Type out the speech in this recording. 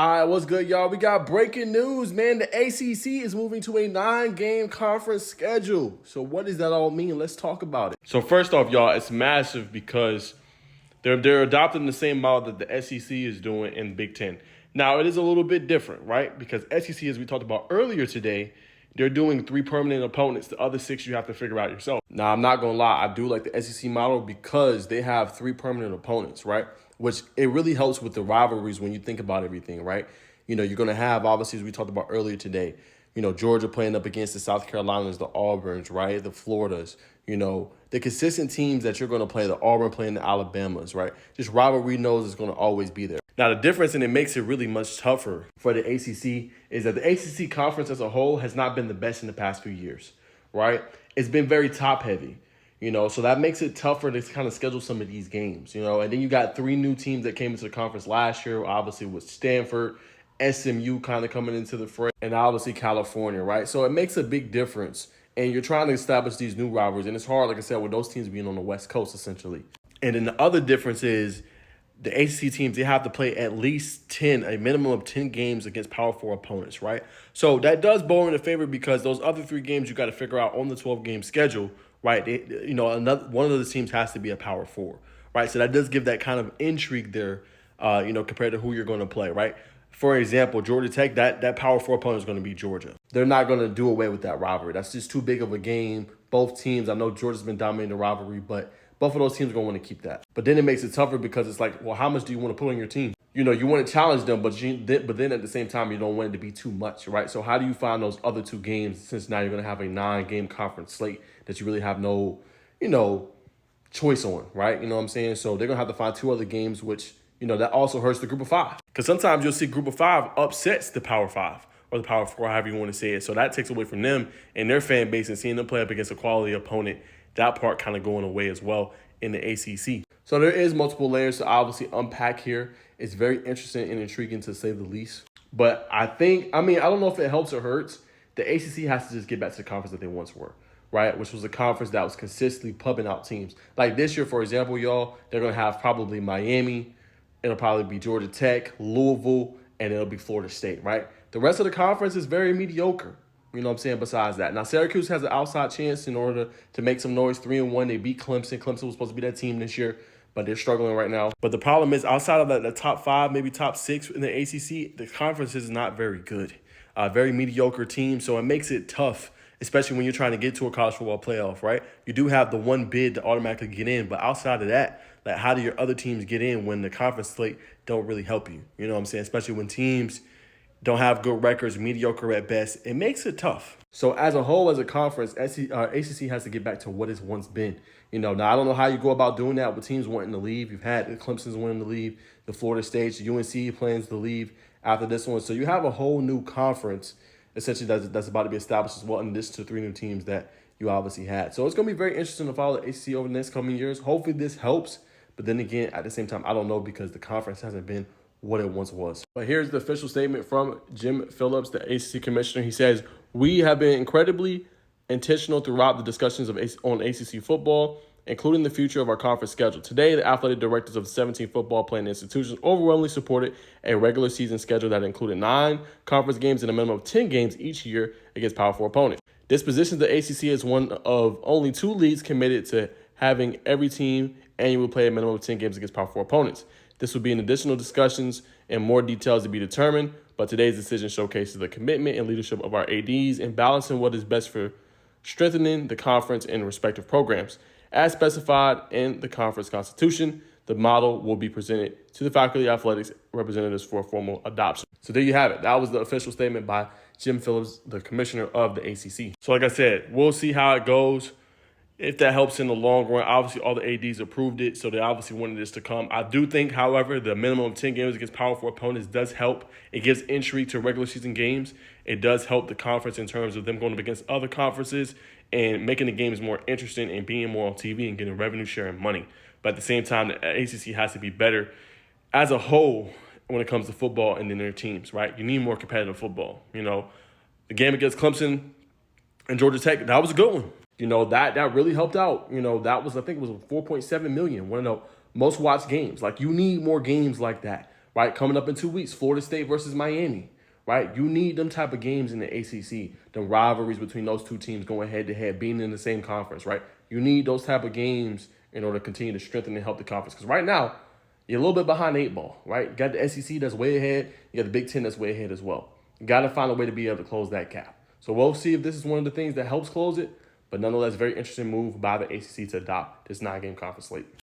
All right, what's good, y'all? We got breaking news, man. The ACC is moving to a 9-game conference schedule. So what does that all mean? Let's talk about it. So first off, y'all, it's massive because they're adopting the same model that the SEC is doing in Big Ten. Now, it is a little bit different, right? Because SEC, as we talked about earlier today, they're doing 3 permanent opponents. The other 6 you have to figure out yourself. Now, I'm not going to lie. I do like the SEC model because they have 3 permanent opponents, right? Which it really helps with the rivalries when you think about everything, right? You know, you're going to have, obviously, as we talked about earlier today, you know, Georgia playing up against the South Carolinas, the Auburns, right? The Floridas, you know, the consistent teams that you're going to play, the Auburn playing the Alabamas, right? Just rivalry knows is going to always be there. Now, the difference, and it makes it really much tougher for the ACC, is that the ACC conference as a whole has not been the best in the past few years, right? It's been very top-heavy, you know, so that makes it tougher to kind of schedule some of these games, you know. And then you got 3 new teams that came into the conference last year, obviously with Stanford, SMU kind of coming into the fray, and obviously California, right? So it makes a big difference, and you're trying to establish these new rivalries, and it's hard, like I said, with those teams being on the West Coast, essentially. And then the other difference is the ACC teams, they have to play at least a minimum of 10 games against Power 4 opponents, right? So that does bowl in the favor because those other 3 games you got to figure out on the 12-game schedule, right? One of those teams has to be a Power 4, right? So that does give that kind of intrigue there, compared to who you're going to play, right? For example, Georgia Tech, that Power 4 opponent is going to be Georgia. They're not going to do away with that rivalry. That's just too big of a game. Both teams, I know Georgia's been dominating the rivalry, but both of those teams are going to want to keep that. But then it makes it tougher because it's like, well, how much do you want to put on your team? You know, you want to challenge them, but then at the same time, you don't want it to be too much, right? So how do you find those other 2 games since now you're going to have a 9-game conference slate that you really have no, choice on, right? You know what I'm saying? So they're going to have to find 2 other games, which, that also hurts the group of 5. Because sometimes you'll see group of 5 upsets the Power 5 or the Power 4, however you want to say it. So that takes away from them and their fan base and seeing them play up against a quality opponent. That part kind of going away as well in the ACC. So there is multiple layers to obviously unpack here. It's very interesting and intriguing to say the least. But I don't know if it helps or hurts. The ACC has to just get back to the conference that they once were, right? Which was a conference that was consistently pumping out teams. Like this year, for example, y'all, they're going to have probably Miami. It'll probably be Georgia Tech, Louisville, and it'll be Florida State, right? The rest of the conference is very mediocre. You know what I'm saying? Besides that. Now, Syracuse has an outside chance in order to make some noise. 3-1. They beat Clemson. Clemson was supposed to be that team this year, but they're struggling right now. But the problem is outside of the top 5, maybe top 6 in the ACC, the conference is not very good. Very mediocre team, so it makes it tough, especially when you're trying to get to a college football playoff, right? You do have the one bid to automatically get in, but outside of that, like how do your other teams get in when the conference slate don't really help you? You know what I'm saying? Especially when teams don't have good records, mediocre at best. It makes it tough. So as a whole, as a conference, ACC has to get back to what it's once been. Now I don't know how you go about doing that with teams wanting to leave. You've had the Clemson's wanting to leave, the Florida State, the UNC plans to leave after this one. So you have a whole new conference, essentially, that's about to be established as well, in addition to 3 new teams that you obviously had. So it's going to be very interesting to follow the ACC over the next coming years. Hopefully this helps. But then again, at the same time, I don't know because the conference hasn't been what it once was. But here's the official statement from Jim Phillips, the ACC commissioner. He says, "We have been incredibly intentional throughout the discussions on ACC football, including the future of our conference schedule. Today, the athletic directors of 17 football playing institutions overwhelmingly supported a regular season schedule that included 9 conference games and a minimum of 10 games each year against Power 4 opponents. This positions the ACC as one of only 2 leagues committed to having every team annually play a minimum of 10 games against Power 4 opponents. This will be in additional discussions and more details to be determined, but today's decision showcases the commitment and leadership of our ADs in balancing what is best for strengthening the conference and respective programs. As specified in the conference constitution, the model will be presented to the faculty athletics representatives for formal adoption." So there you have it. That was the official statement by Jim Phillips, the commissioner of the ACC. So like I said, we'll see how it goes. If that helps in the long run, obviously all the ADs approved it, so they obviously wanted this to come. I do think, however, the minimum of 10 games against Power 4 opponents does help. It gives intrigue to regular season games. It does help the conference in terms of them going up against other conferences and making the games more interesting and being more on TV and getting revenue share and money. But at the same time, the ACC has to be better as a whole when it comes to football and then their teams, right? You need more competitive football. The game against Clemson and Georgia Tech, that was a good one. That really helped out. That was, I think it was 4.7 million, one of the most watched games. Like, you need more games like that, right? Coming up in 2 weeks, Florida State versus Miami, right? You need them type of games in the ACC, the rivalries between those two teams going head to head, being in the same conference, right? You need those type of games in order to continue to strengthen and help the conference. Because right now, you're a little bit behind the 8 ball, right? You got the SEC that's way ahead. You got the Big Ten that's way ahead as well. You got to find a way to be able to close that gap. So we'll see if this is one of the things that helps close it. But nonetheless, very interesting move by the ACC to adopt this 9-game conference slate.